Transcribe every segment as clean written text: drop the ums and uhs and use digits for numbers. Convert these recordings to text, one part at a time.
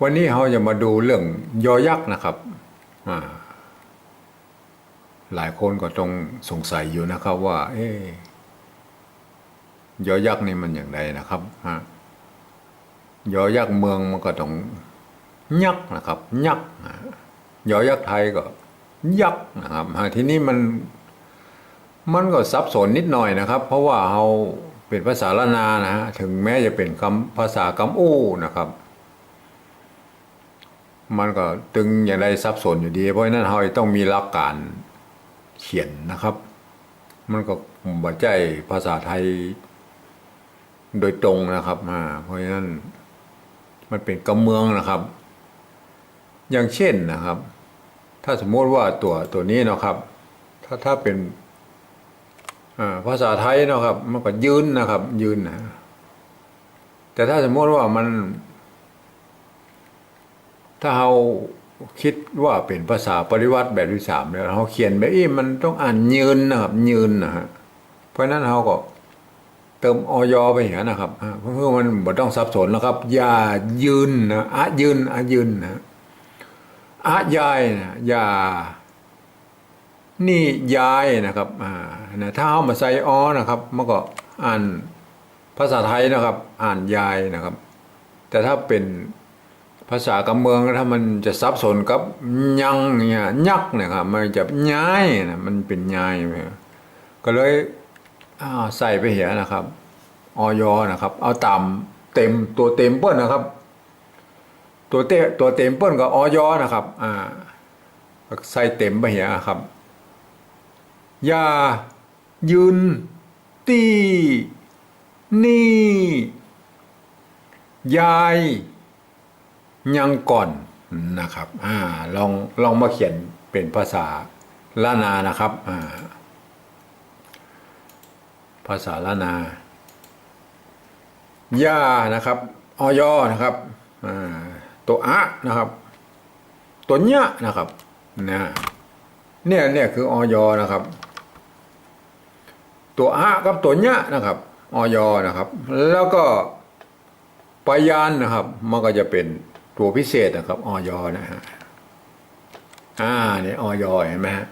วันนี้เราจะมาดูเรื่องยอยักษ์นะครับอ่าหลายคนก็ต้องสงสัยอยู่นะครับว่า ยอยักษ์นี่มันอย่างไรนะครับยอยักษ์เมืองมันก็ต้องยักษ์นะครับยักษ์ยอยักษ์ไทยก็ยักษ์นะครับทีนี้มันก็ซับซ้อนนิดหน่อยนะครับ เพราะว่าเราเป็นภาษาละนานะฮะถึงแม้จะเป็นภาษากำอู้นะครับ มันก็ตึงอย่างไรซับซ้อนอยู่ดีเพราะฉะนั้นเราต้องมีหลักการเขียนนะครับ มันก็บ่ใช่ภาษาไทยโดยตรงนะครับเพราะฉะนั้นมันเป็นกำเมืองนะครับ อย่างเช่นนะครับ ถ้าสมมติว่าตัวนี้นะครับ ถ้าเป็นภาษาไทยนะครับมันก็ยืนนะครับยืนนะแต่ถ้าสมมติว่าถ้าเราคิดว่าเป็นภาษาปริวัติแบบที่สามเนี่ยเราเขียนแบบมันต้องอ่านยืนนะครับยืนนะฮะเพราะนั้นเราก็เติมอยไปอย่างนั้นนะครับเพื่อมันบ่ต้องสับสนแล้วครับอย่ายืนนะยืนยืนนะยายนะอย่านี่ยายนะครับถ้าเอามาใส่นะครับมันก็อ่านภาษาไทยนะครับอ่านยายนะครับ แต่ถ้าเป็นภาษากำเมืองถ้ามันจะซับซ้อนกับยังเนี่ยยักนะครับมันจะย้ายนะมันเป็นย้ายก็เลยใส่ไปเหียนะครับอยนะครับเอาตามเต็มตัวเต็มเปิ้ลนะครับตัวเต็มเปิ้ลกับอยนะครับใส่เต็มไปเหียครับอย่ายืนตีนี่ยายยังก่อนนะครับลองมาเขียนเป็นภาษาล้านนานะครับภาษาล้านนาย่านะครับอยนะครับตัวนะครับตัวเนี้ยนะครับเนี่ยคืออยนะครับตัวกับตัวเนี้ยนะครับอยนะครับแล้วก็ปยานนะครับมันก็จะเป็นตัวพิเศษนะครับอยนะฮะเนี่ยอยเห็นไหมฮะ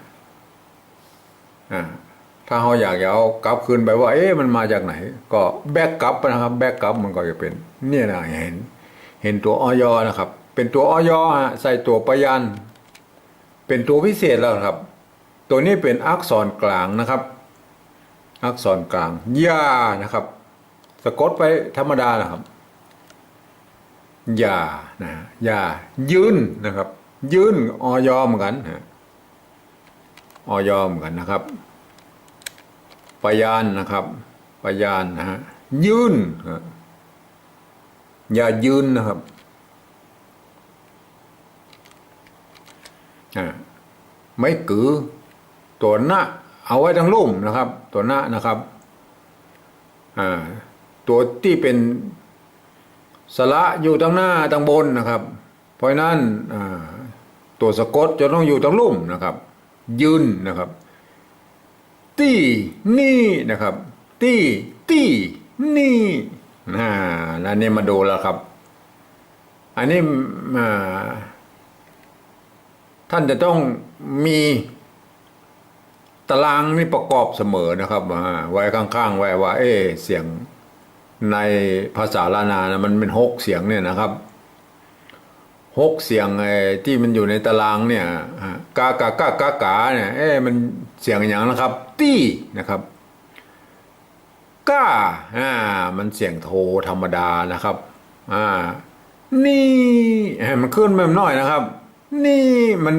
ถ้าเราอยากจะเอากลับคืนไปว่ามันมาจากไหนก็แบกกลับนะครับแบกกลับมันก็จะเป็นเนี่ยนะเห็นตัวอยนะครับเป็นตัวอยใส่ตัวปยานเป็นตัวพิเศษแล้วครับตัวนี้เป็นอักษรกลางนะครับอักษรกลางย่านะครับสะกดไปธรรมดานะครับอย่ายืนนะครับยืนอยเหมือนกันอยเหมือนกันนะครับปยานนะครับปยานนะฮะยืนอย่ายืนนะครับไม่กือตัวหน้าเอาไว้ทั้งลุ่มนะครับตัวหน้านะครับตัวที่เป็นสระอยู่ตั้งหน้าตั้งบนนะครับเพราะนั้นตัวสะกดจะต้องอยู่ตั้งลุ่มนะครับยืนนะครับตี้นี่นะครับตี้นี่แล้วนี่มาดูแล้วครับอันนี้ท่านจะต้องมีตารางนี่ประกอบเสมอนะครับไว้ข้างๆไว้ว่าเสียงในภาษาล้านนานะมันเป็น6เสียงเนี่ยนะครับ6เสียงที่มันอยู่ในตารางเนี่ยกากาเนี่ยมันเสียงอย่างนะครับตี้นะครับก้ามันเสียงโทธรรมดานะครับนี่มันขึ้นแบบน้อยนะครับนี่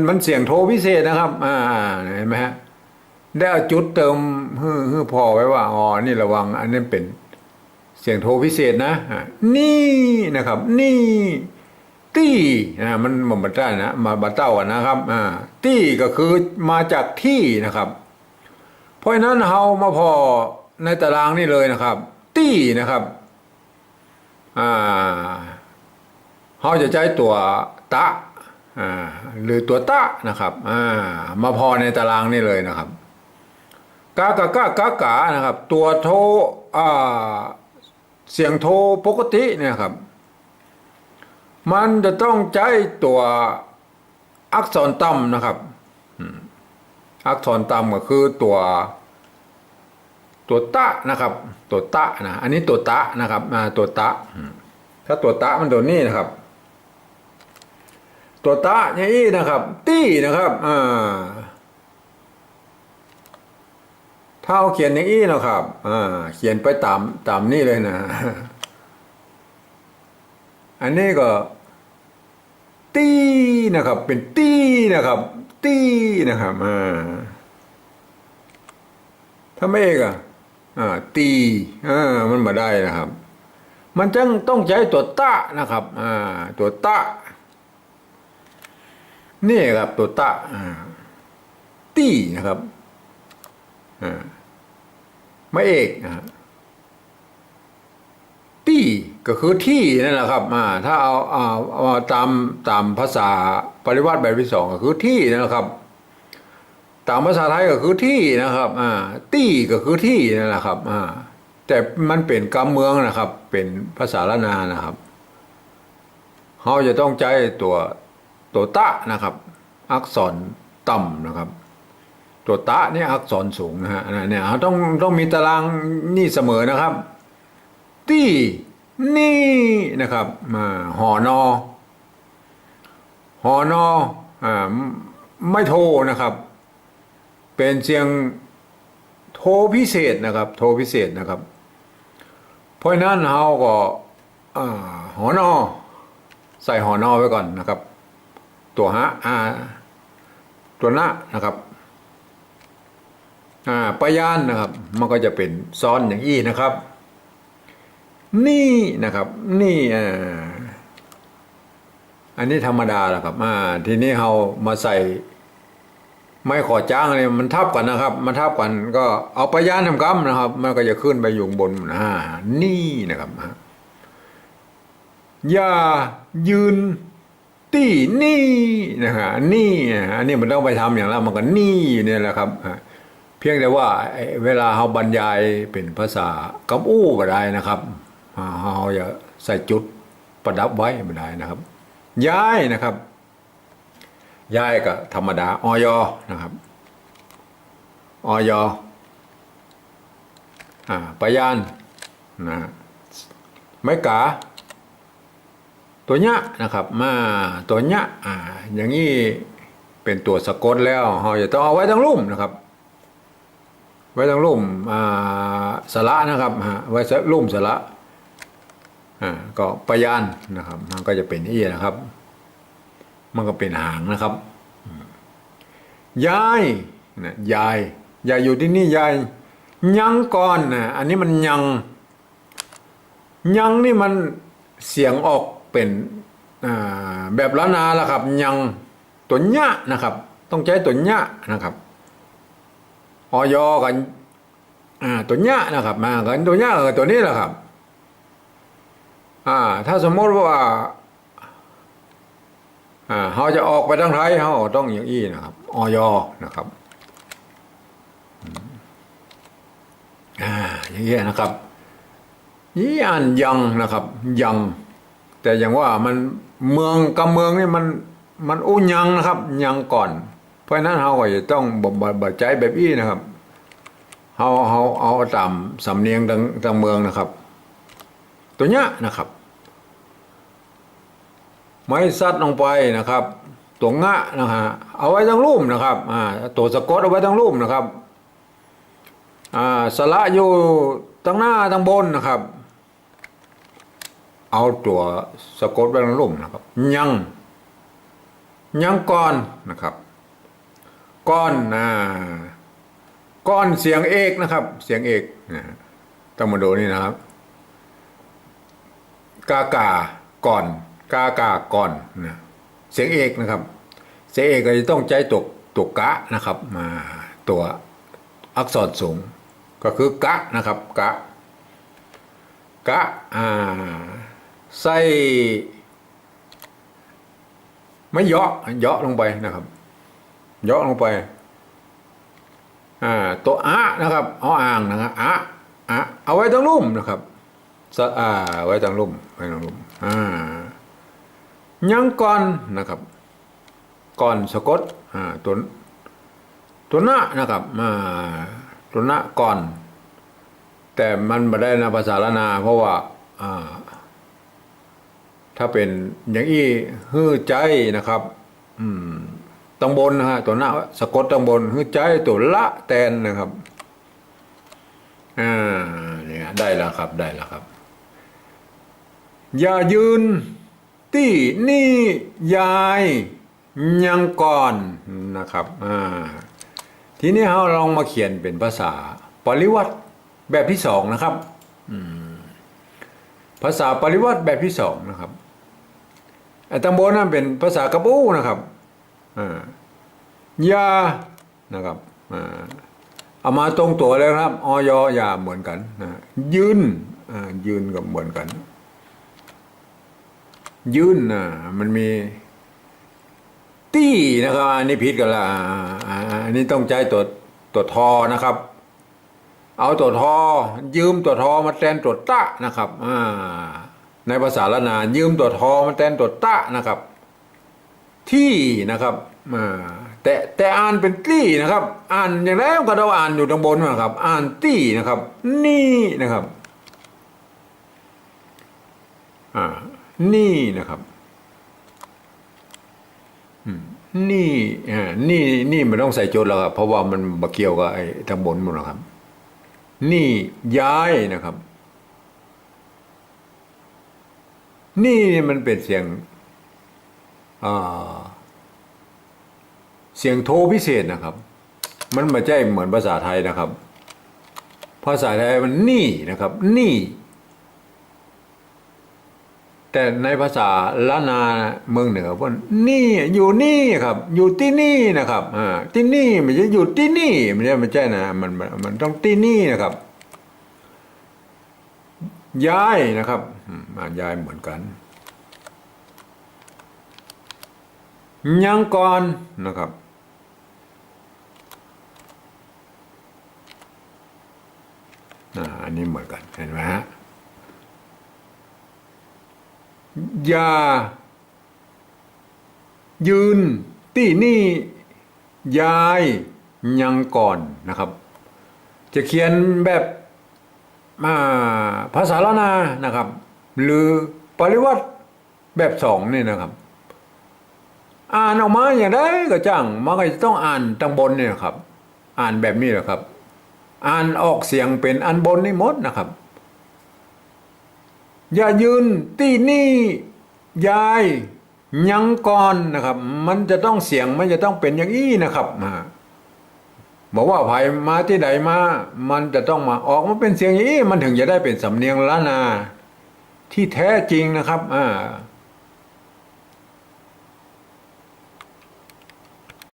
มันเสียงโทพิเศษนะครับเห็นไหมฮะได้เอาจุดเติมฮือพอไว้ว่านี่ระวังอันนี้เป็นเสียงโทพิเศษนะนี่นะครับนี่ตี้มันบัตเต้านะมาบัตเต้านะครับตี้ก็คือมาจากที่นะครับเพราะฉะนั้นเรามาพอในตารางนี่เลยนะครับตี้นะครับเราจะใช้ตัวตะหรือตัวตะนะครับมาพอในตารางนี่เลยนะครับกานะครับตัวโทเสียงโทปกติเนี่ยครับ มันจะต้องใช้ตัวอักษรต่ำนะครับอักษรต่ำก็คือตัวตะนะครับตัวตะนะอันนี้ตัวตะนะครับตัวตะถ้าตัวตะมันตัวนี้นะครับตัวตะอย่างนี้นะครับตี้นะครับถ้าเอาเขียนอย่างนี้นะครับเขียนไปตามนี่เลยนะอันนี้ก็ตี้นะครับเป็นตี้นะครับตี้นะครับถ้าไม่เอกตีมันมาได้นะครับมันจึงต้องใช้ตัวตะนะครับตัวตะนี่ครับตัวตะตี้นะครับไม่เอกตี้ก็คือที่นั่นแหละครับถ้าเอาตามภาษาปริวัติแบบที่สองก็คือที่นั่นแหละครับตามภาษาไทยก็คือที่นะครับตี้ก็คือที่นั่นแหละครับแต่มันเป็นกำเมืองนะครับเป็นภาษาละนานะครับเขาจะต้องใช้ตัวตะนะครับอักษรต่ำนะครับตัวตะนี่อักษรสูงนะฮะเนี่ยเขาต้องมีตารางนี่เสมอนะครับตี้นี่นะครับหอนอไม่โทนะครับเป็นเสียงโทพิเศษนะครับโทพิเศษนะครับเพราะนั้นเราก็หอนอใส่หอนอไว้ก่อนนะครับตัวฮะตัวหน้านะครับปยานนะครับมันก็จะเป็นซ้อนอย่างอี้นะครับนี่นะครับนี่อันนี้ธรรมดาแหละครับทีนี้เรามาใส่ไม่ขอจ้างอะไรมันทับกันนะครับมันทับกันก็เอาปยานทำกรรมนะครับมันก็จะขึ้นไปอยู่บนนี่นะครับอย่ายืนตี้นี่นะฮะนี่อันนี้มันต้องไปทำอย่างนั้นมันก็นี่เนี่ยแหละครับเพียงแต่ว่าเวลาเราบรรยายเป็นภาษากำอู้ก็ได้นะครับเราอย่าใส่จุดประดับไว้ไม่ได้นะครับย้ายนะครับย้ายก็ธรรมดาอยนะครับอยปยานนะไม้กาตัวเนี้ยนะครับตัวเนี้ยอย่างนี้เป็นตัวสะกดแล้วเราจะต้องเอาไว้ทั้งลุ่มนะครับไว้ทั้งลุ่มสระนะครับไว้ลุ่มสระก็ปยานนะครับมันก็จะเป็นอี้นะครับมันก็เป็นหางนะครับยายนะยายอยู่ที่นี่ยายยังก่อนนะอันนี้มันยังนี่มันเสียงออกเป็นแบบละนาละครับยังตัวเนี้ยนะครับต้องใช้ตัวเนี้ยนะครับอยกันตัวเนี้ยนะครับมากันตัวเนี้ยกับตัวนี้แหละครับถ้าสมมติว่าเขาจะออกไปทางไทยเขาต้องอย่างอี้นะครับอยนะครับอย่างเงี้ยนะครับยี่อันยังนะครับยังแต่อย่างว่ามันเมืองกับเมืองนี่มันอู้ยังนะครับยังก่อนเพราะนั้นเขาก็จะต้องบ่ใจแบบอี้นะครับเขาเอาตามสำเนียงทางเมืองนะครับตัวเนี้ยนะครับไม้ซัดลงไปนะครับตัวงะนะฮะเอาไว้ทั้งลุ่มนะครับตัวสะกดเอาไว้ทั้งลุ่มนะครับสระอยู่ตั้งหน้าตั้งบนนะครับเอาตัวสะกดไว้ทั้งลุ่มนะครับยังก่อนนะครับก้อนเสียงเอกนะครับเสียงเอกต้องมาดูนี่นะครับกก่อนกาก่อนนะเสียงเอกนะครับเสียงเอกก็จะต้องใจตัวกะนะครับมาตัวอักษรสูงก็คือกะนะครับกะใส่ไม่เยาะลงไปนะครับเยาะลงไปตัวนะครับเอาอ่างนะครับเอาไว้ตรงลุ่มนะครับไว้ตรงลุ่ม ยังก่อนนะครับก่อนสะกดตัวหน้านะครับตัวหน้าก่อน แต่มันไม่ได้นะภาษาละนาเพราะว่าถ้าเป็นอย่างอี้ฮื้อใจนะครับต้องบนนะฮะตัวหน้าสะกดต้องบนฮื้อใจตัวละแตนนะครับเนี่ยได้แล้วครับได้แล้วครับอย่ายืนตี้นี่ยายยังก่อนนะครับทีนี้เราลองมาเขียนเป็นภาษาปริวัติแบบที่สองนะครับภาษาปริวัติแบบที่สองนะครับไอ้ตังโบนั่นเป็นภาษากระปูนะครับยานะครับเอามาตรงตัวเลยครับอยยาเหมือนกันยืนยืนกับเหมือนกันยืนมันมีตี้นะครับอันนี้ผิดกันละอันนี้ต้องใจตัวทอนะครับเอาตัวทอยืมตัวทอมาแทนตัวตะนะครับในภาษาละนายืมตัวทอมาแทนตัวตะนะครับที่นะครับแต่อ่านเป็นตี้นะครับอ่านอย่างไรก็เราอ่านอยู่ตรงบนนะครับอ่านตี้นะครับนี่นะครับนี่นะครับนี่มันต้องใส่โจทย์แล้วครับเพราะว่ามันมาเกี่ยวกับไอ้ทางบนหมดนะครับนี่ย้ายนะครับนี่มันเป็นเสียงโทพิเศษนะครับมันไม่ใช่เหมือนภาษาไทยนะครับภาษาไทยมันนี่นะครับนี่แต่ในภาษาล้านนาเมืองเหนือว่านี่อยู่นี่ครับอยู่ที่นี่นะครับที่นี่ไม่ใช่อยู่ที่นี่ไม่ใช่นะมันต้องที่นี่นะครับย้ายนะครับย้ายเหมือนกันยังก่อนนะครับอันนี้เหมือนกันเห็นไหมฮะอย่ายืนที่นี่ยายยังก่อนนะครับจะเขียนแบบภาษาล้านนานะครับหรือปริวัติแบบสองนี่นะครับอ่านออกมาอย่างไรก็จังมันก็จะต้องอ่านทางบนเนี่ยครับอ่านแบบนี้แหละครับอ่านออกเสียงเป็นอันบนนี่หมดนะครับอย่ายืนที่นี่ยายยังก่อนนะครับมันจะต้องเสียงมันจะต้องเป็นอย่างนี้นะครับบอกว่าไผมาที่ใดมามันจะต้องมาออกมาเป็นเสียงอย่างนี้มันถึงจะได้เป็นสำเนียงล้านนาที่แท้จริงนะครับ